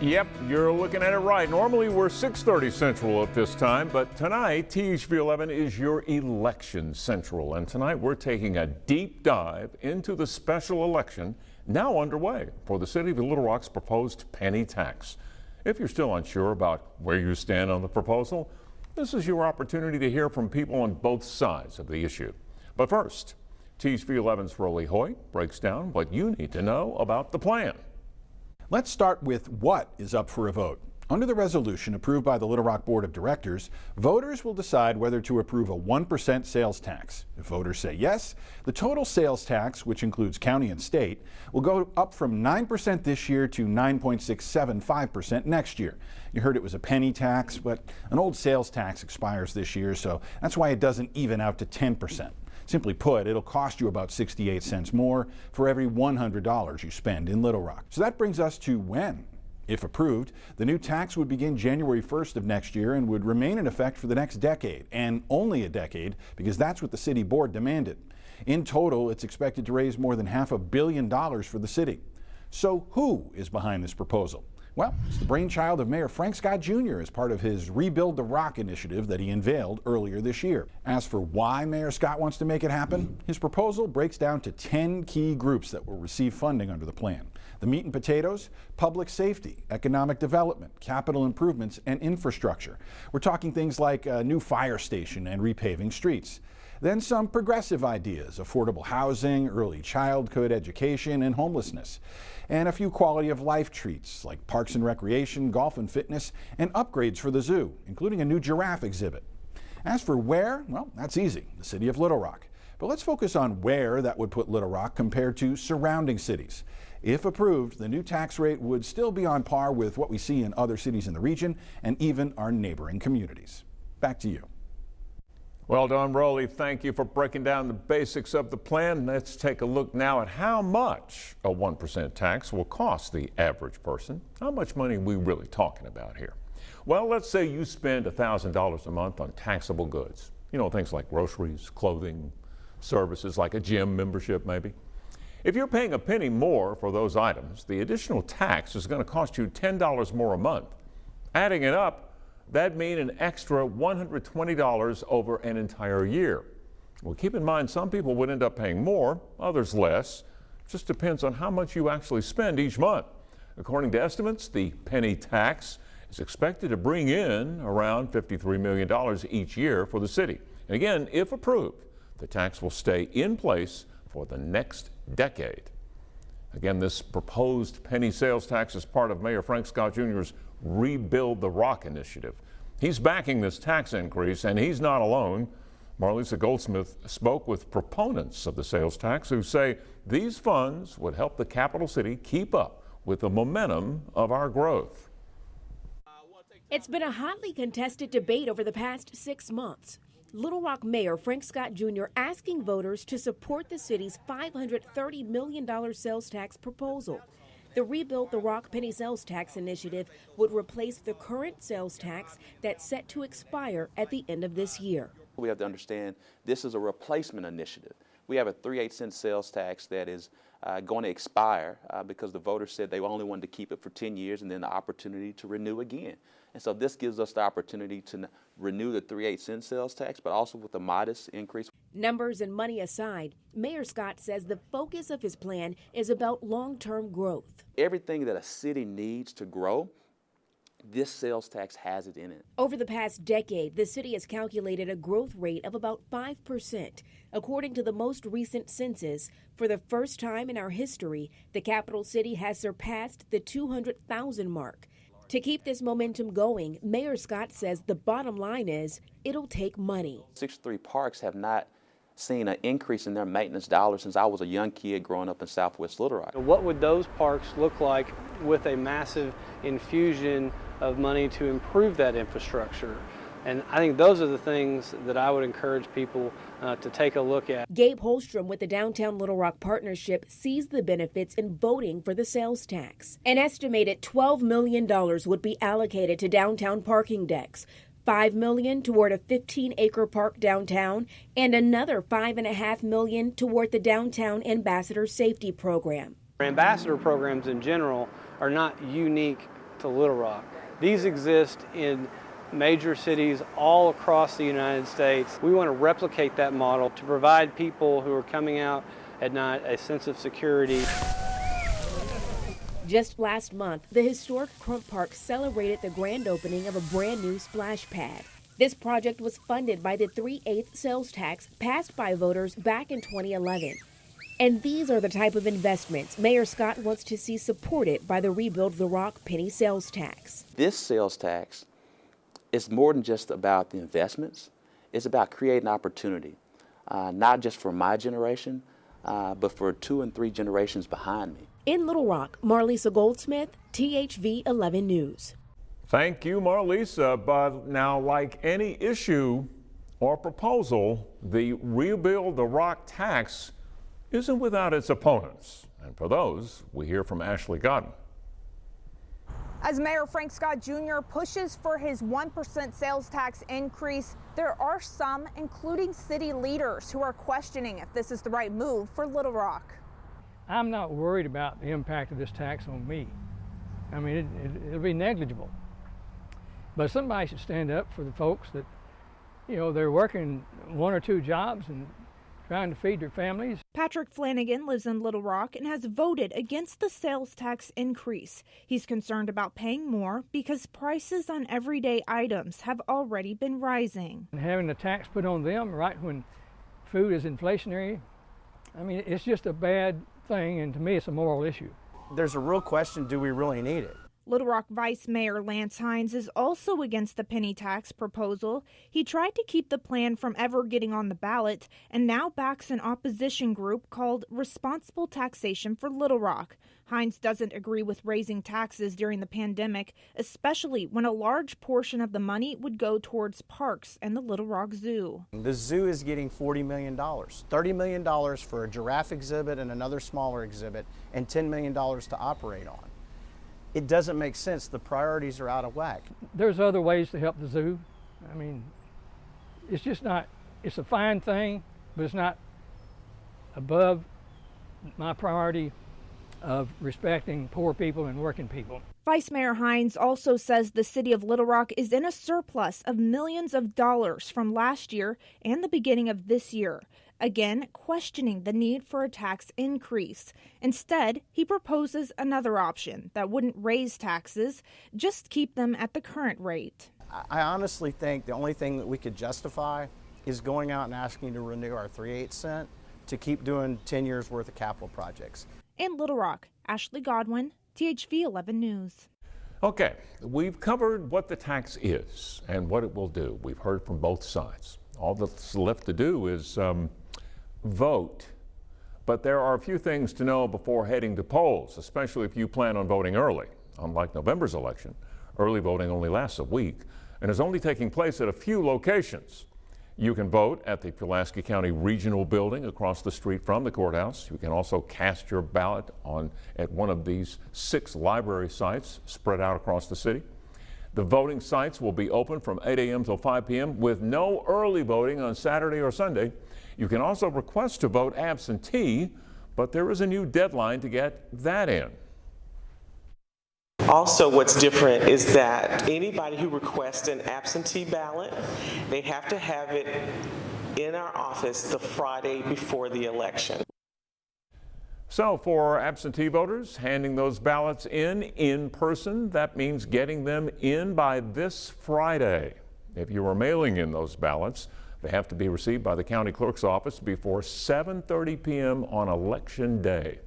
Yep, you're looking at it right. Normally we're 6:30 Central at this time, but tonight THV 11 is your election central. And tonight we're taking a deep dive into the special election now underway for the city of Little Rock's proposed penny tax. If you're still unsure about where you stand on the proposal, this is your opportunity to hear from people on both sides of the issue. But first, THV 11's Rolly Hoyt breaks down what you need to know about the plan. Let's start with what is up for a vote. Under the resolution approved by the Little Rock Board of Directors, voters will decide whether to approve a 1% sales tax. If voters say yes, the total sales tax, which includes county and state, will go up from 9% this year to 9.675% next year. You heard it was a penny tax, but an old sales tax expires this year, so that's why it doesn't even out to 10%. Simply put, it'll cost you about 68 cents more for every $100 you spend in Little Rock. So that brings us to when. If approved, the new tax would begin January 1st of next year and would remain in effect for the next decade, and only a decade, because that's what the city board demanded. In total, it's expected to raise more than $500 million for the city. So who is behind this proposal? Well, it's the brainchild of Mayor Frank Scott Jr. as part of his Rebuild the Rock initiative that he unveiled earlier this year. As for why Mayor Scott wants to make it happen, his proposal breaks down to 10 key groups that will receive funding under the plan. The meat and potatoes: public safety, economic development, capital improvements, and infrastructure. We're talking things like a new fire station and repaving streets. Then some progressive ideas: affordable housing, early childhood education, and homelessness. And a few quality of life treats like parks and recreation, golf and fitness, and upgrades for the zoo, including a new giraffe exhibit. As for where, well, that's easy, the city of Little Rock. But let's focus on where that would put Little Rock compared to surrounding cities. If approved, the new tax rate would still be on par with what we see in other cities in the region and even our neighboring communities. Back to you. Well done, Rolly. Thank you for breaking down the basics of the plan. Let's take a look now at how much a 1% tax will cost the average person. How much money are we really talking about here? Well, let's say you spend $1,000 a month on taxable goods. You know, things like groceries, clothing, services like a gym membership maybe. If you're paying a penny more for those items, the additional tax is going to cost you $10 more a month. Adding it up, that'd mean an extra $120 over an entire year. Well, keep in mind, some people would end up paying more, others less. It just depends on how much you actually spend each month. According to estimates, the penny tax is expected to bring in around $53 million each year for the city. And again, if approved, the tax will stay in place for the next decade. Again, this proposed penny sales tax is part of Mayor Frank Scott Jr.'s Rebuild the Rock initiative. He's backing this tax increase, and he's not alone. Marlisa Goldsmith spoke with proponents of the sales tax who say these funds would help the capital city keep up with the momentum of our growth. It's been a hotly contested debate over the past 6 months. Little Rock Mayor Frank Scott Jr. asking voters to support the city's $530 million sales tax proposal. The Rebuild the Rock penny sales tax initiative would replace the current sales tax that's set to expire at the end of this year. We have to understand this is a replacement initiative. We have a 3/8 sales tax that is going to expire because the voters said they only wanted to keep it for 10 years and then the opportunity to renew again. And so this gives us the opportunity to renew the 3/8 sales tax, but also with a modest increase. Numbers and money aside, Mayor Scott says the focus of his plan is about long-term growth. Everything that a city needs to grow, this sales tax has it in it. Over the past decade, the city has calculated a growth rate of about 5%. According to the most recent census, for the first time in our history, the capital city has surpassed the 200,000 mark. To keep this momentum going, Mayor Scott says the bottom line is it'll take money. 63 parks have not seen an increase in their maintenance dollars since I was a young kid growing up in Southwest Little Rock. What would those parks look like with a massive infusion of money to improve that infrastructure? And I think those are the things that I would encourage people to take a look at. Gabe Holstrom with the Downtown Little Rock Partnership sees the benefits in voting for the sales tax. An estimated $12 million would be allocated to downtown parking decks, $5 million toward a 15-acre park downtown, and another $5.5 million toward the Downtown Ambassador Safety Program. Ambassador programs in general are not unique to Little Rock. These exist in major cities all across the United States. We want to replicate that model to provide people who are coming out at night a sense of security. Just last month, the historic Crump Park celebrated the grand opening of a brand new splash pad. This project was funded by the 3/8 sales tax passed by voters back in 2011. And these are the type of investments Mayor Scott wants to see supported by the Rebuild the Rock penny sales tax. This sales tax is more than just about the investments. It's about creating opportunity, not just for my generation, but for 2 and 3 generations behind me. In Little Rock, Marlisa Goldsmith, THV 11 News. Thank you, Marlisa. But now, like any issue or proposal, the Rebuild the Rock tax isn't without its opponents. And for those, we hear from Ashley Godden. As Mayor Frank Scott Jr. pushes for his 1% sales tax increase, there are some, including city leaders, who are questioning if this is the right move for Little Rock. I'm not worried about the impact of this tax on me. I mean, it'll be negligible. But somebody should stand up for the folks that, you know, they're working 1 or 2 jobs and trying to feed their families. Patrick Flanagan lives in Little Rock and has voted against the sales tax increase. He's concerned about paying more because prices on everyday items have already been rising. And having the tax put on them right when food is inflationary, I mean, it's just a bad thing, and to me it's a moral issue. There's a real question, do we really need it? Little Rock Vice Mayor Lance Hines is also against the penny tax proposal. He tried to keep the plan from ever getting on the ballot and now backs an opposition group called Responsible Taxation for Little Rock. Hines doesn't agree with raising taxes during the pandemic, especially when a large portion of the money would go towards parks and the Little Rock Zoo. The zoo is getting $40 million, $30 million for a giraffe exhibit and another smaller exhibit, and $10 million to operate on. It doesn't make sense. The priorities are out of whack. There's other ways to help the zoo. I mean, it's just not, it's a fine thing, but it's not above my priority of respecting poor people and working people. Vice Mayor Hines also says the city of Little Rock is in a surplus of millions of dollars from last year and the beginning of this year, again questioning the need for a tax increase. Instead, he proposes another option that wouldn't raise taxes, just keep them at the current rate. I honestly think the only thing that we could justify is going out and asking to renew our 3/8 cent to keep doing 10 years worth of capital projects. In Little Rock, Ashley Godwin, THV 11 News. Okay, we've covered what the tax is and what it will do. We've heard from both sides. All that's left to do is vote. But there are a few things to know before heading to polls, especially if you plan on voting early. Unlike November's election, early voting only lasts a week and is only taking place at a few locations. You can vote at the Pulaski County Regional Building across the street from the courthouse. You can also cast your ballot at one of these 6 library sites spread out across the city. The voting sites will be open from 8 a.m. till 5 p.m. with no early voting on Saturday or Sunday. You can also request to vote absentee, but there is a new deadline to get that in. Also, what's different is that anybody who requests an absentee ballot, they have to have it in our office the Friday before the election. So for absentee voters, handing those ballots in person, that means getting them in by this Friday. If you are mailing in those ballots, they have to be received by the county clerk's office before 7:30 p.m. on Election Day.